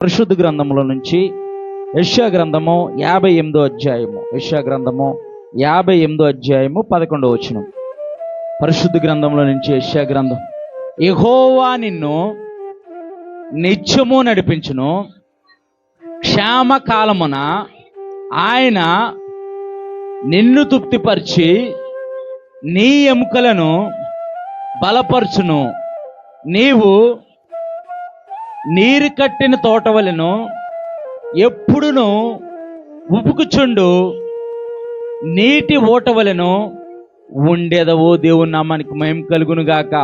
పరిశుద్ధ గ్రంథములో నుంచి యెషయా గ్రంథము 58వ అధ్యాయము, యెషయా గ్రంథము 58వ అధ్యాయము 11వ వచనం. పరిశుద్ధ గ్రంథంలో నుంచి యెషయా గ్రంథం. యెహోవా నిన్ను నిత్యము నడిపించును, క్షేమకాలమున ఆయన నిన్ను తృప్తిపరిచి నీ ఎముకలను బలపరచును. నీవు నీరు కట్టిన తోటవలెను ఎప్పుడును ఉబుకుచుండు నీటి ఓటవలెను ఉండేదవు. దేవుని నామానికి మహిమ కలుగును గాక.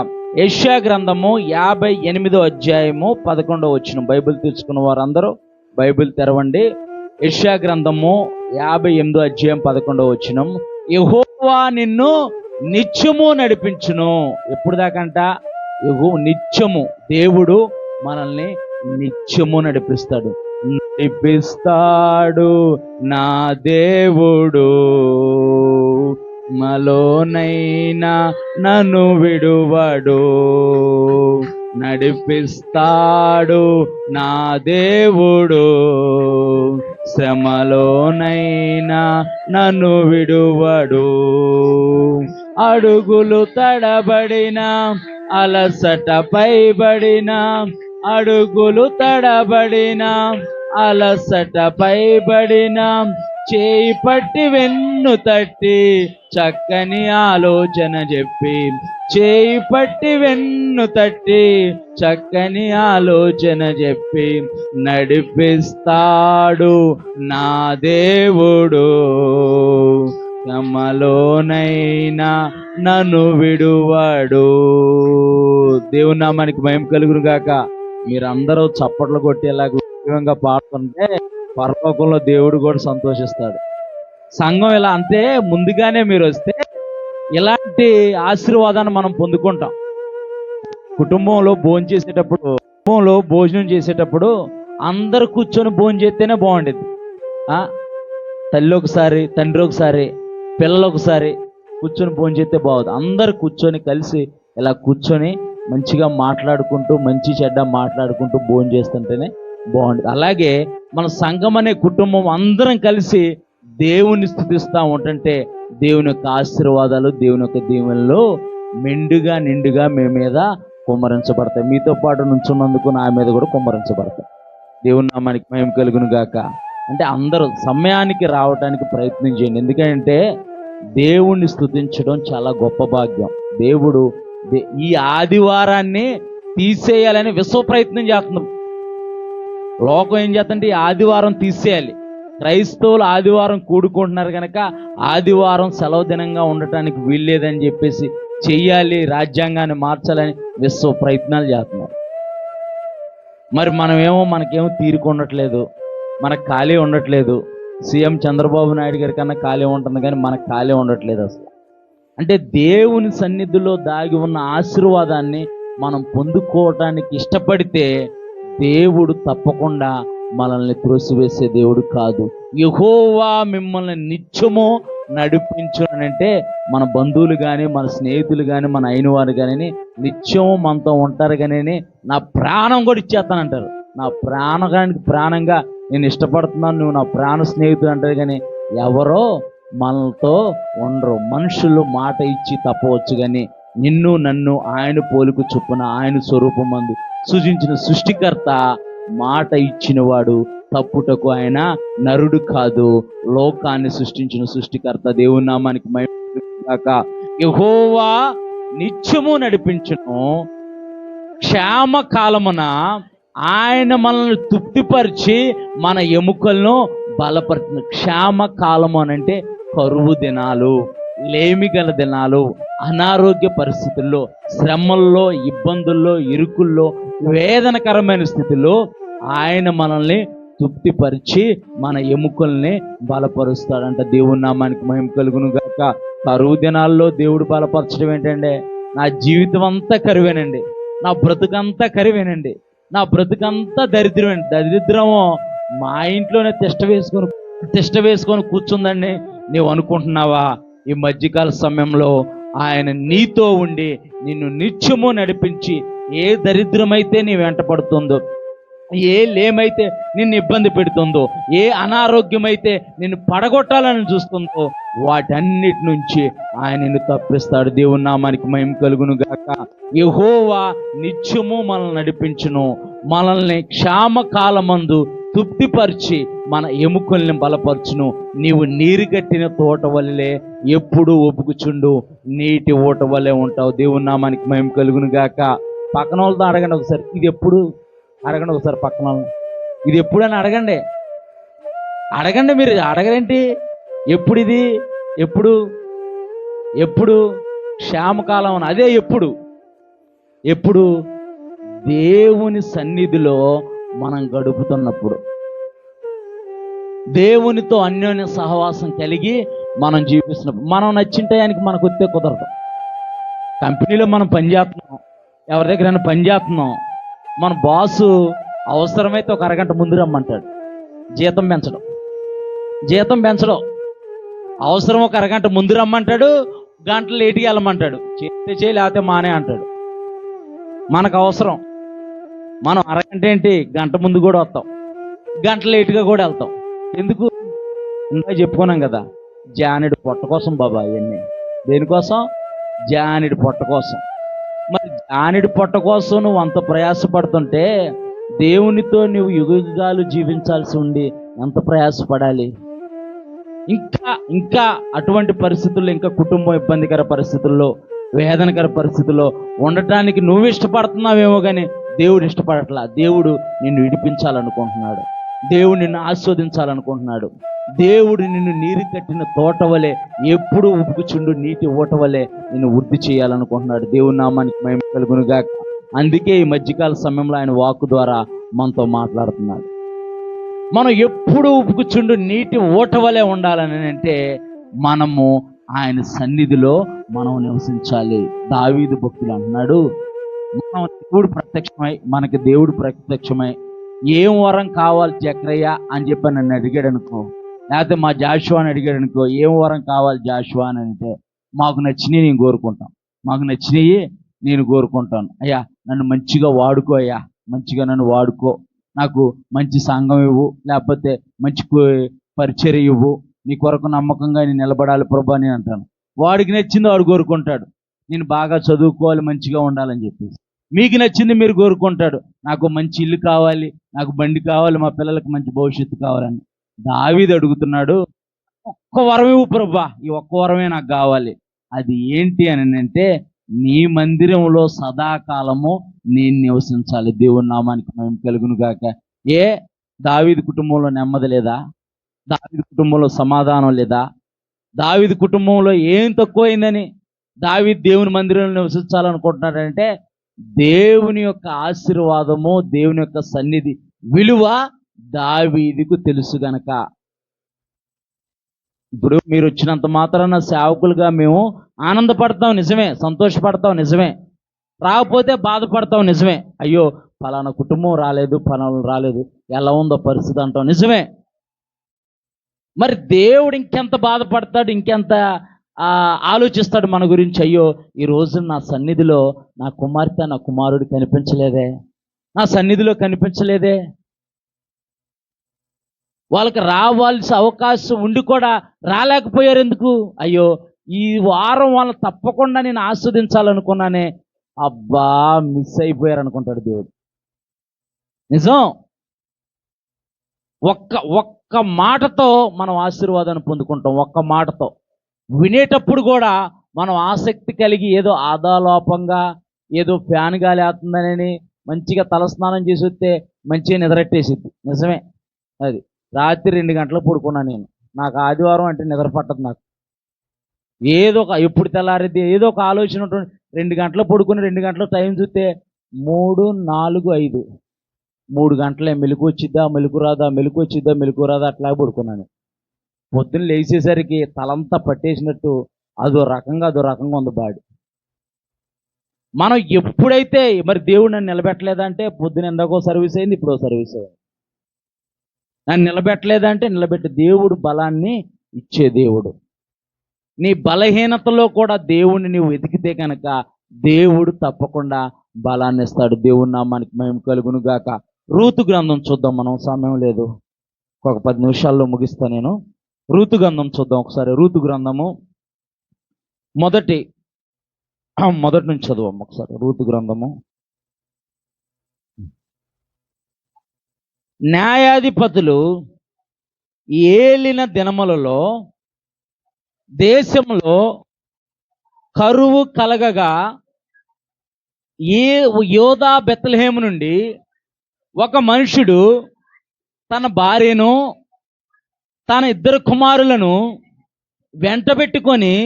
యెషయా గ్రంథము 58వ అధ్యాయము 11వ వచనం. బైబిల్ తీసుకున్న వారందరూ బైబిల్ తెరవండి. యెషయా గ్రంథము 58వ అధ్యాయం 11వ వచనం. యెహోవా నిన్ను నిత్యము నడిపించును. ఎప్పుడు దాకంట? నిత్యము. దేవుడు మనల్ని నిత్యము నడిపిస్తాడు. నడిపిస్తాడు నా దేవుడు, మలోనైనా నన్ను విడువడు. నడిపిస్తాడు నా దేవుడు, శ్రమలోనైనా నన్ను విడువడు. అడుగులు తడబడిన, అలసట పైబడిన, అడుగులు తడబడిన, అలసట పైబడిన, చేయి పట్టి వెన్ను తట్టి చక్కని ఆలోచన చెప్పి, చేయి పట్టి వెన్ను తట్టి చక్కని ఆలోచన చెప్పి నడిపిస్తాడు నా దేవుడు, శ్రమలోనైనా నన్ను విడువడు. దేవుని నామానికి మహిమ కలుగును గాక. మీరందరూ చప్పట్లు కొట్టేలాగా ఉద్యోగంగా పాడుతుంటే పరలోకంలో దేవుడు కూడా సంతోషిస్తాడు. సంఘం ఇలా అంతే. ముందుగానే మీరు వస్తే ఇలాంటి ఆశీర్వాదాన్ని మనం పొందుకుంటాం. కుటుంబంలో భోజనం చేసేటప్పుడు అందరూ కూర్చొని భోజనం చేస్తేనే బాగుండేది. తల్లి ఒకసారి, తండ్రి ఒకసారి, పిల్లలు ఒకసారి కూర్చొని భోజనం చేస్తే బాగుంది. అందరు కూర్చొని కలిసి ఇలా కూర్చొని మంచిగా మాట్లాడుకుంటూ, మంచి చెడ్డ మాట్లాడుకుంటూ భోజనం చేస్తుంటేనే బాగుంటుంది. అలాగే మన సంఘం అనే కుటుంబం అందరం కలిసి దేవుని స్తుతిస్తూ ఉంటుంటే దేవుని యొక్క ఆశీర్వాదాలు, దేవుని యొక్క దీవెనలు మెండుగా నిండుగా మీ మీద కుమ్మరించబడతాయి. మీతో పాటు నుంచున్నందుకు నా మీద కూడా కుమ్మరించబడతాయి. దేవుని నామానికి మహిమ కలుగును గాక. అంటే అందరూ సమయానికి రావడానికి ప్రయత్నం చేయండి. ఎందుకంటే దేవుణ్ణి స్తుతించడం చాలా గొప్ప భాగ్యం. దేవుడు ఈ ఆదివారాన్ని తీసేయాలని విశ్వ ప్రయత్నం చేస్తున్నారు. లోకం ఏం చేస్తుంటే ఈ ఆదివారం తీసేయాలి. క్రైస్తవులు ఆదివారం కూడుకుంటున్నారు కనుక ఆదివారం సెలవు దినంగా ఉండటానికి వీల్లేదని చెప్పేసి చెయ్యాలి, రాజ్యాంగాన్ని మార్చాలని విశ్వ ప్రయత్నాలు చేస్తున్నారు. మరి మనకేమో తీరిక ఉండట్లేదు, మనకు ఖాళీ ఉండట్లేదు. సీఎం చంద్రబాబు నాయుడు గారి కన్నా ఖాళీ ఉంటుంది, కానీ మనకు ఖాళీ ఉండట్లేదు అసలు. అంటే దేవుని సన్నిధిలో దాగి ఉన్న ఆశీర్వాదాన్ని మనం పొందుకోవటానికి ఇష్టపడితే దేవుడు తప్పకుండా మనల్ని త్రోసివేసే దేవుడు కాదు. యెహోవా మిమ్మల్ని నిత్యము నడిపించునంటే మన బంధువులు కానీ, మన స్నేహితులు కానీ, మన అయిన వారు కానీ నిత్యము మనతో ఉంటారు. కానీ నా ప్రాణం కూడా ఇచ్చేస్తానంటారు. నా ప్రాణానికి ప్రాణంగా నేను ఇష్టపడుతున్నాను, నువ్వు నా ప్రాణ స్నేహితుడు అంటారు. కానీ ఎవరో మనతో ఉండరు. మనుషులు మాట ఇచ్చి తప్పవచ్చు, కానీ నిన్ను నన్ను ఆయన పోలిక చొప్పున ఆయన స్వరూపమందు సృజించిన సృష్టికర్త మాట ఇచ్చిన వాడు తప్పుటకు ఆయన నరుడు కాదు. లోకాన్ని సృష్టించిన సృష్టికర్త. దేవుని నామానికి మహిమ గాక. యెహోవా నిత్యము నడిపించును, క్షేమకాలమున ఆయన మనల్ని తృప్తిపరిచి మన ఎముకలను బలపరుచును. క్షేమకాలము అనంటే కరువు దినాలు, లేమిగల దినాలు, అనారోగ్య పరిస్థితుల్లో, శ్రమల్లో, ఇబ్బందుల్లో, ఇరుకుల్లో, వేదనకరమైన స్థితిలో ఆయన మనల్ని తృప్తిపరిచి మన ఎముకల్ని బలపరుస్తాడంట. దేవుని నామానికి మహిమ కలుగును గాక. కరువు దినాల్లో దేవుడు బలపరచడం ఏంటంటే, నా జీవితం అంతా కరువేనండి, నా బ్రతుకంతా కరువేనండి, నా బ్రతుకంతా దరిద్రము మా ఇంట్లోనే తిష్ట వేసుకొని కూర్చుందండి నీవు అనుకుంటున్నావా? ఈ మధ్యకాల సమయంలో ఆయన నీతో ఉండి నిన్ను నిత్యము నడిపించి ఏ దరిద్రమైతే నీ వెంట పడుతుందో, లేమైతే నిన్ను ఇబ్బంది పెడుతుందో, ఏ అనారోగ్యమైతే నిన్ను పడగొట్టాలని చూస్తుందో, వాటన్నిటి నుంచి ఆయన నిన్ను తప్పిస్తాడు. దేవుని నామానికి మహిమ కలుగును గాక. యెహోవా నిత్యము మనల్ని నడిపించును, మనల్ని క్షామకాలమందు తృప్తిపరిచి మన ఎముకల్ని బలపరచును. నీవు నీరు కట్టిన తోట వల్లే ఎప్పుడు ఒప్పుకుచుండు, నీటి ఊట వల్లే ఉంటావు. దేవుని నామానికి మహిమ కలుగును గాక. పక్కన వాళ్ళతో అడగండి ఒకసారి, ఇది ఎప్పుడు అడగండి ఒకసారి పక్కన వాళ్ళని, ఇది ఎప్పుడు అని అడగండి. అడగండి, మీరు అడగరేంటి? ఎప్పుడు ఇది? ఎప్పుడు ఎప్పుడు క్షామకాలం అని. అదే ఎప్పుడు ఎప్పుడు దేవుని సన్నిధిలో మనం గడుపుతున్నప్పుడు, దేవునితో అన్యోన్య సహవాసం కలిగి మనం జీవిస్తున్నప్పుడు. మనం నచ్చిన టయానికి మనకు వస్తే కుదరదు. కంపెనీలో మనం పనిచేస్తున్నాం, ఎవరి దగ్గర పనిచేస్తున్నాం, మన బాసు అవసరమైతే ఒక అరగంట ముందు రమ్మంటాడు. జీతం పెంచడం అవసరం, ఒక అరగంట ముందు రమ్మంటాడు, గంట లేటుగా వెళ్ళమంటాడు. చేయి లేకపోతే మానే అంటాడు. మనకు అవసరం, మనం అరగంట ఏంటి గంట ముందు కూడా వస్తాం, గంట లేటుగా కూడా వెళ్తాం. ఎందుకు? ఇంకా చెప్పుకున్నాం కదా, జానెడు పొట్ట కోసం బాబా. ఇవన్నీ దేనికోసం? జానెడు పొట్ట కోసం. మరి జానెడు పొట్ట కోసం నువ్వు అంత ప్రయాసపడుతుంటే, దేవునితో నువ్వు యుగాలు జీవించాల్సి ఉండి ఎంత ప్రయాసపడాలి? ఇంకా అటువంటి పరిస్థితుల్లో, ఇంకా కుటుంబం ఇబ్బందికర పరిస్థితుల్లో, వేదనకర పరిస్థితుల్లో ఉండటానికి నువ్వు ఇష్టపడుతున్నావేమో కానీ దేవుడు ఇష్టపడట్లా. దేవుడు నిన్ను విడిపించాలనుకుంటున్నాడు, దేవుడు నిన్ను ఆస్వాదించాలనుకుంటున్నాడు. దేవుడు నిన్ను నీరు కట్టిన తోట వలె ఎప్పుడు ఉప్పుకుచుండు, నీటి ఊట వలె నిన్ను వృద్ధి చేయాలనుకుంటున్నాడు. దేవుని నామానికి మహిమ కలుగును గాక. అందుకే ఈ మధ్యకాల సమయంలో ఆయన వాక్కు ద్వారా మనతో మాట్లాడుతున్నాడు. మనం ఎప్పుడు ఉప్పుకుచుండు నీటి ఊట వలె ఉండాలని అంటే మనము ఆయన సన్నిధిలో మనం నివసించాలి. దావీదు భక్తులు అంటున్నాడు, మనకి దేవుడు ప్రత్యక్షమై ఏం వరం కావాలి జక్రయ్య అని చెప్పి నన్ను అడిగాడు అనుకో, లేకపోతే మా జాషువా అని అడిగాడు అనుకో, ఏం వరం కావాలి జాషువా అని అంటే, మాకు నచ్చినవి నేను కోరుకుంటాను. అయ్యా నన్ను మంచిగా వాడుకో, అయ్యా మంచిగా నన్ను వాడుకో, నాకు మంచి సంఘం ఇవ్వు, లేకపోతే మంచి పరిచర్య ఇవ్వు, నీ కొరకు నమ్మకంగా నేను నిలబడాలి ప్రభా అని అంటాను. వాడికి నచ్చింది వాడు కోరుకుంటాడు, నేను బాగా చదువుకోవాలి, మంచిగా ఉండాలని చెప్పేసి. మీకు నచ్చింది మీరు కోరుకుంటాడు, నాకు మంచి ఇల్లు కావాలి, నాకు బండి కావాలి, మా పిల్లలకు మంచి భవిష్యత్తు కావాలని. దావీదు అడుగుతున్నాడు, ఒక్క వరం ఇవ్వు ప్రభా, ఈ ఒక్క వరమే నాకు కావాలి. అది ఏంటి అని అంటే, నీ మందిరంలో సదాకాలము నేను నివసించాలి. దేవుని నామానికి మహిమ కలుగును గాక. దావీదు కుటుంబంలో నెమ్మది లేదా? దావీదు కుటుంబంలో సమాధానం లేదా? దావీదు కుటుంబంలో ఏం తక్కువైందని దావీదు దేవుని మందిరంలో నివసించాలనుకుంటున్నాడంటే, దేవుని యొక్క ఆశీర్వాదము, దేవుని యొక్క సన్నిధి విలువ దావీదుకు తెలుసు గనక. ఇప్పుడు మీరు వచ్చినంత మాత్రాన సేవకులుగా మేము ఆనందపడతాం నిజమే, సంతోషపడతాం నిజమే, రాకపోతే బాధపడతాం నిజమే. అయ్యో ఫలానా కుటుంబం రాలేదు, ఫలానా రాలేదు, ఎలా ఉందో పరిస్థితి అంటాం నిజమే. మరి దేవుడు ఇంకెంత బాధపడతాడు, ఇంకెంత ఆలోచిస్తాడు మన గురించి. అయ్యో ఈ రోజు నా సన్నిధిలో నా కుమార్తె, నా కుమారుడు కనిపించలేదే, నా సన్నిధిలో కనిపించలేదే, వాళ్ళకి రావాల్సిన అవకాశం ఉండి కూడా రాలేకపోయారు ఎందుకు? అయ్యో ఈ వారం వాళ్ళని తప్పకుండా నేను ఆస్వాదించాలనుకున్నానే, అబ్బా మిస్ అయిపోయారు అనుకుంటాడు దేవుడు. నిజం. ఒక్క మాటతో మనం ఆశీర్వాదాన్ని పొందుకుంటాం. ఒక్క మాటతో వినేటప్పుడు కూడా మనం ఆసక్తి కలిగి ఏదో ఆదాలోపంగా, ఏదో ఫ్యాన్ గాలి వేస్తుందని మంచిగా తలస్నానం చేసి వస్తే మంచిగా నిద్రట్టేసిద్ది. నిజమే. అది రాత్రి 2 గంటలకు పడుకున్నాను నేను. నాకు ఆదివారం అంటే నిద్ర పట్టదు. నాకు ఏదో ఒక ఎప్పుడు తెల్లారిద్ది ఏదో ఒక ఆలోచన ఉంటుంది. 2 గంటలకు పడుకుని 2 గంటల టైం చూస్తే 3, 4, 5 3 గంటలే. మెలకు వచ్చిద్దా, మెలకు రాదా, మెలకు వచ్చిద్దా, మెలకు రాదా, అట్లాగే పడుకున్నాను. పొద్దున్న లేచేసరికి తలంతా పట్టేసినట్టు అదో రకంగా ఉంది బాడీ. మనం ఎప్పుడైతే మరి దేవుడు నన్ను నిలబెట్టలేదంటే, పొద్దున ఎందాకో సర్వీస్ అయింది, ఇప్పుడు సర్వీస్ అయింది. నన్ను నిలబెట్టలేదంటే నిలబెట్టి, దేవుడు బలాన్ని ఇచ్చే దేవుడు. నీ బలహీనతలో కూడా దేవుణ్ణి నీవు వెతికితే కనుక దేవుడు తప్పకుండా బలాన్ని ఇస్తాడు. దేవుని నామానికి మహిమ కలుగును గాక. రూతు గ్రంథం చూద్దాం, మనం సమయం లేదు, ఒక 10 నిమిషాల్లో ముగిస్తా నేను. రూతు గ్రంథం చూద్దాం ఒకసారి. రూతు గ్రంథము మొదటి నుంచి చదువు ఒకసారి. రూతు గ్రంథము. న్యాయాధిపతులు ఏలిన దినములలో దేశంలో కరువు కలగగా యోదా బెత్లెహేము నుండి ఒక మనుషుడు తన భార్యను తన 2 కుమారులను వెంటబెట్టుకొని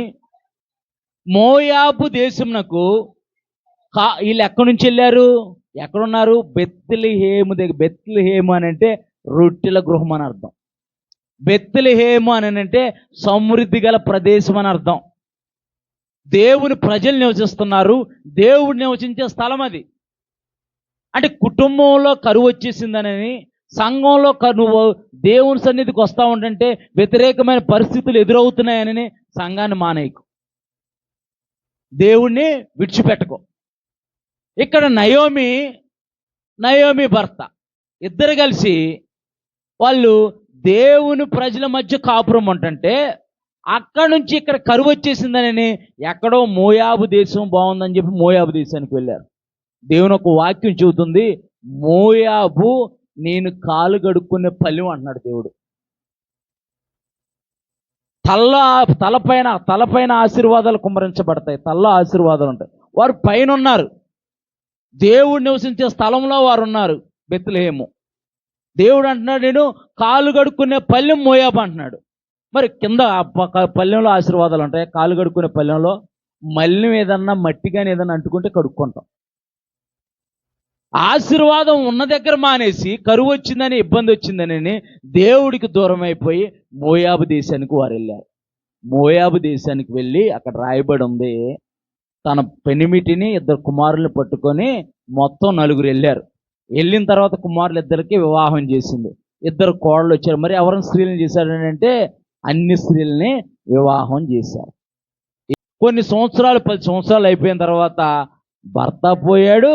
మోయాబు దేశమునకు వీళ్ళు ఎక్కడి నుంచి వెళ్ళారు, ఎక్కడున్నారు? బెత్లెహేము దగ్గర. బెత్లెహేము అని అంటే రొట్టెల గృహం అని అర్థం. బెత్లెహేము అని అంటే సమృద్ధి గల ప్రదేశం అని అర్థం. దేవుని ప్రజలు నివసిస్తున్నారు, దేవుడు నివసించే స్థలం అది. అంటే కుటుంబంలో కరువు వచ్చేసిందనని, సంఘంలో కరువు, దేవుని సన్నిధికి వస్తూ ఉంటుంటే వ్యతిరేకమైన పరిస్థితులు ఎదురవుతున్నాయని సంఘాన్ని మానేయకు, దేవుణ్ణి విడిచిపెట్టుకో. ఇక్కడ నయోమి భర్త ఇద్దరు కలిసి వాళ్ళు దేవుని ప్రజల మధ్య కాపురం ఉంటుంటే అక్కడి నుంచి ఇక్కడ కరువు వచ్చేసిందని ఎక్కడో మోయాబు దేశం బాగుందని చెప్పి మోయాబు దేశానికి వెళ్ళారు. దేవుని ఒక వాక్యం చెబుతుంది, మోయాబు నేను కాలు గడుక్కునే పల్లెం అంటున్నాడు దేవుడు. తలపైన ఆశీర్వాదాలు కుమ్మరించబడతాయి, తలలో ఆశీర్వాదాలు ఉంటాయి. వారు పైన ఉన్నారు, దేవుడు నివసించే స్థలంలో వారు ఉన్నారు. బెత్లెహేము. దేవుడు అంటున్నాడు, నేను కాలు గడుక్కునే పల్లెం మోయాబు అంటున్నాడు. మరి కింద పల్లెంలో ఆశీర్వాదాలు ఉంటాయి, కాలు కడుక్కునే పల్లెంలో మల్లిని ఏదన్నా మట్టి కానీ ఏదన్నా అంటుకుంటే కడుక్కుంటాం. ఆశీర్వాదం ఉన్న దగ్గర మానేసి కరువు వచ్చిందని, ఇబ్బంది వచ్చిందని దేవుడికి దూరం అయిపోయి మోయాబు దేశానికి వారు వెళ్ళారు. మోయాబు దేశానికి వెళ్ళి అక్కడ రాయబడి ఉంది, తన పెనిమిటిని 2 కుమారులను పట్టుకొని మొత్తం 4 వెళ్ళారు. వెళ్ళిన తర్వాత కుమారులు 2కి వివాహం చేసింది. 2 కోడలు వచ్చారు. మరి ఎవరిని స్త్రీలను చేశారని అంటే అన్ని స్త్రీలని వివాహం చేశారు. కొన్ని సంవత్సరాలు, 10 సంవత్సరాలు అయిపోయిన తర్వాత భర్త పోయాడు,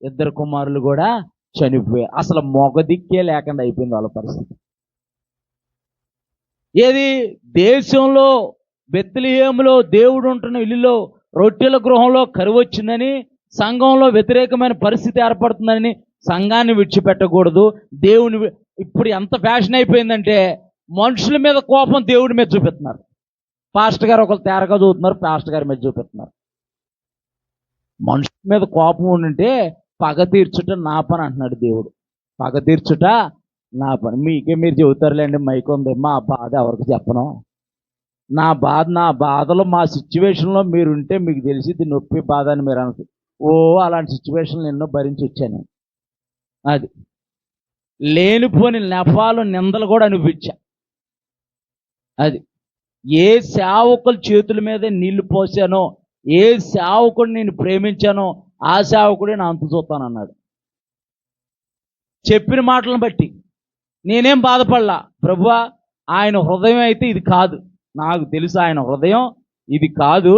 2 కుమారులు కూడా చనిపోయారు. అసలు మొగదిక్కే లేకుండా అయిపోయింది వాళ్ళ పరిస్థితి. ఏది దేశంలో బెత్లెహేములో దేవుడు ఉంటున్న ఇల్లులో రొట్టెల గృహంలో కరువు వచ్చిందని, సంఘంలో వ్యతిరేకమైన పరిస్థితి ఏర్పడుతుందని సంఘాన్ని విడిచిపెట్టకూడదు. దేవుని ఇప్పుడు ఎంత ఫ్యాషన్ అయిపోయిందంటే మనుషుల మీద కోపం దేవుడి మీద చూపిస్తున్నారు. పాస్టర్ గారు ఒకరు తేరగా చదువుతున్నారు, పాస్టర్ గారి మీద చూపిస్తున్నారు. మనుషుల మీద కోపం ఉండింటే పగ తీర్చుట నా పని అంటున్నాడు దేవుడు. పగ తీర్చుట నా పని. మీరు చెబుతారులేండి, మైక్ ఉంది, మా బాధ ఎవరికి చెప్పను. నా బాధలో మా సిచ్యువేషన్లో మీరుంటే మీకు తెలిసి నొప్పి బాధ అని మీరు అనుకో. అలాంటి సిచ్యువేషన్లు ఎన్నో భరించి వచ్చాను. అది లేనిపోని నెపాలు నిందలు కూడా అనిపించా. అది ఏ సేవకుల చేతుల మీద నీళ్లు పోసానో, ఏ సేవకుడు నేను ప్రేమించానో ఆ సేవకుడే నా అంతు చూస్తానన్నాడు. చెప్పిన మాటలను బట్టి నేనేం బాధపడలా. ప్రభువా, ఆయన హృదయం అయితే ఇది కాదు, నాకు తెలుసు ఆయన హృదయం ఇది కాదు,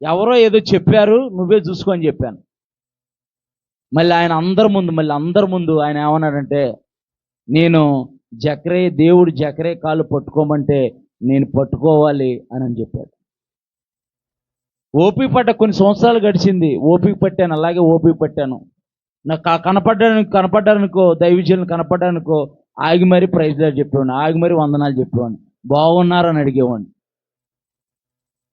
ఎవరో ఏదో చెప్పారు, నువ్వే చూసుకొని చెప్పాను. మళ్ళీ అందరి ముందు ఆయన ఏమన్నాడంటే, నేను దేవుడు జకరే కాళ్ళు పట్టుకోమంటే నేను పట్టుకోవాలి అని చెప్పాడు. ఓపిక పట్ట, కొన్ని సంవత్సరాలు గడిచింది, ఓపిక పట్టాను, అలాగే ఓపిక పట్టాను. నాకు కనపడ్డారనుకో, దైవజనులు కనపడ్డారనుకో ఆగి మరి ప్రైజ్ చెప్పేవాడిని, ఆగి మరి వందనాలు చెప్పేవాడిని, బాగున్నారని అడిగేవాడిని.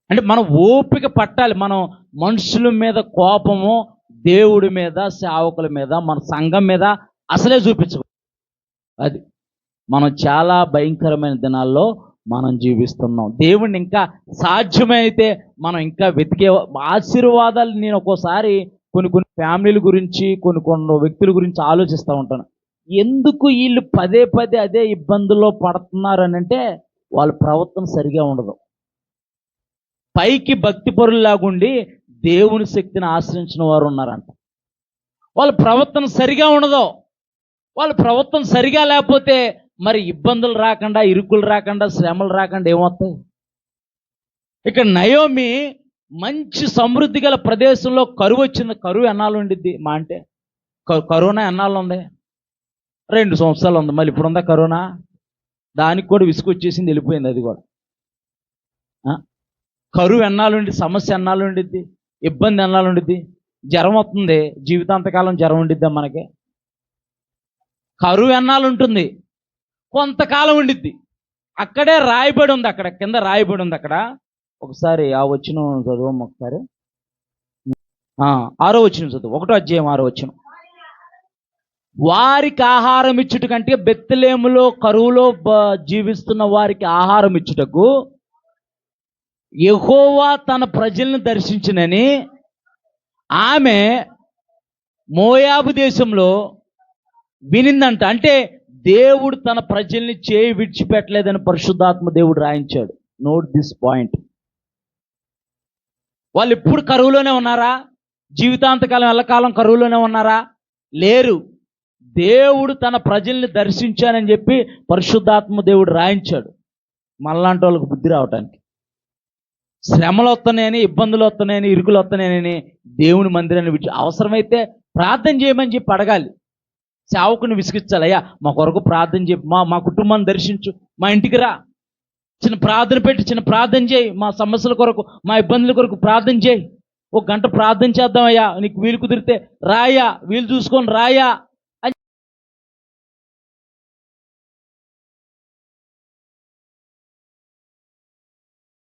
అంటే మనం ఓపిక పట్టాలి. మనం మనుషుల మీద కోపము దేవుడి మీద, సేవకుల మీద, మన సంఘం మీద అసలే చూపించకూడదు. అది మనం చాలా భయంకరమైన దినాల్లో మనం జీవిస్తున్నాం. దేవుణ్ణి ఇంకా సాధ్యమైతే మనం ఇంకా వెతికే ఆశీర్వాదాలు. నేను ఒక్కోసారి కొన్ని ఫ్యామిలీల గురించి, కొన్ని వ్యక్తుల గురించి ఆలోచిస్తూ ఉంటాను. ఎందుకు వీళ్ళు పదే అదే ఇబ్బందుల్లో పడుతున్నారు అని అంటే వాళ్ళ ప్రవర్తన సరిగా ఉండదు. పైకి భక్తి పరుల్లాగుండి దేవుని శక్తిని ఆశ్రయించిన వారు ఉన్నారంట. వాళ్ళ ప్రవర్తన సరిగా ఉండదు. వాళ్ళ ప్రవర్తన సరిగా లేకపోతే మరి ఇబ్బందులు రాకుండా, ఇరుకులు రాకుండా, శ్రమలు రాకుండా ఏమవుతాయి? ఇక్కడ నయోమి మంచి సమృద్ధి గల ప్రదేశంలో కరువు వచ్చింది. కరువు ఎన్నాళ్ళు ఉండిద్ది? మా అంటే కరోనా ఎన్నాళ్ళు ఉంది? 2 సంవత్సరాలు ఉంది, మళ్ళీ ఇప్పుడు ఉందా కరోనా? దానికి కూడా విసుకొచ్చేసింది, వెళ్ళిపోయింది అది కూడా. ఆ? కరువు ఎన్నాళ్ళు, సమస్య ఎన్నాళ్ళు ఉండిద్ది, ఇబ్బంది ఎన్నాళ్ళు ఉండిద్ది? జ్వరం వస్తుంది, జీవితాంతకాలం జ్వరం ఉండిద్దా మనకి? కరువు ఎన్నాళ్ళు ఉంటుంది? కొంతకాలం ఉండిద్ది. అక్కడే రాయబడి ఉంది, అక్కడ కింద రాయబడి ఉంది అక్కడ. ఒకసారి ఆ వచనం చదువు ఒకసారి. 6వ వచనం చదువు, 1వ అధ్యాయం 6వ వచనం. వారికి ఆహారం ఇచ్చుట కంటే, బెత్లెహేములో కరువులో జీవిస్తున్న వారికి ఆహారం ఇచ్చుటకు యెహోవా తన ప్రజలను దర్శించినని ఆమె మోయాబు దేశంలో వినిందంట. అంటే దేవుడు తన ప్రజల్ని చేయి విడిచిపెట్టలేదని పరిశుద్ధాత్మ దేవుడు రాయించాడు. Note this point. వాళ్ళు ఎప్పుడు కరువులోనే ఉన్నారా? జీవితాంతకాలం ఎల్లకాలం కరువులోనే ఉన్నారా? లేరు. దేవుడు తన ప్రజల్ని దర్శించానని చెప్పి పరిశుద్ధాత్మ దేవుడు రాయించాడు, మనలాంటి వాళ్ళకు బుద్ధి రావటానికి. శ్రమలు వస్తున్నాయని, ఇబ్బందులు వస్తున్నాయని, ఇరుకులు వస్తున్నాయని దేవుని మందిరాన్ని విడిచి, అవసరమైతే ప్రార్థన చేయమని చెప్పి అడగాలి. సేవకుని విసిగించాలి, అయ్యా మా కొరకు ప్రార్థన చేయి, మా కుటుంబాన్ని దర్శించు, మా ఇంటికి రా, చిన్న ప్రార్థన పెట్టి చిన్న ప్రార్థన చేయి, మా సమస్యల కొరకు, మా ఇబ్బందుల కొరకు ప్రార్థన చేయి, 1 గంట ప్రార్థన చేద్దామయ్యా, నీకు వీలు కుదిరితే రాయా, వీలు చూసుకొని రాయా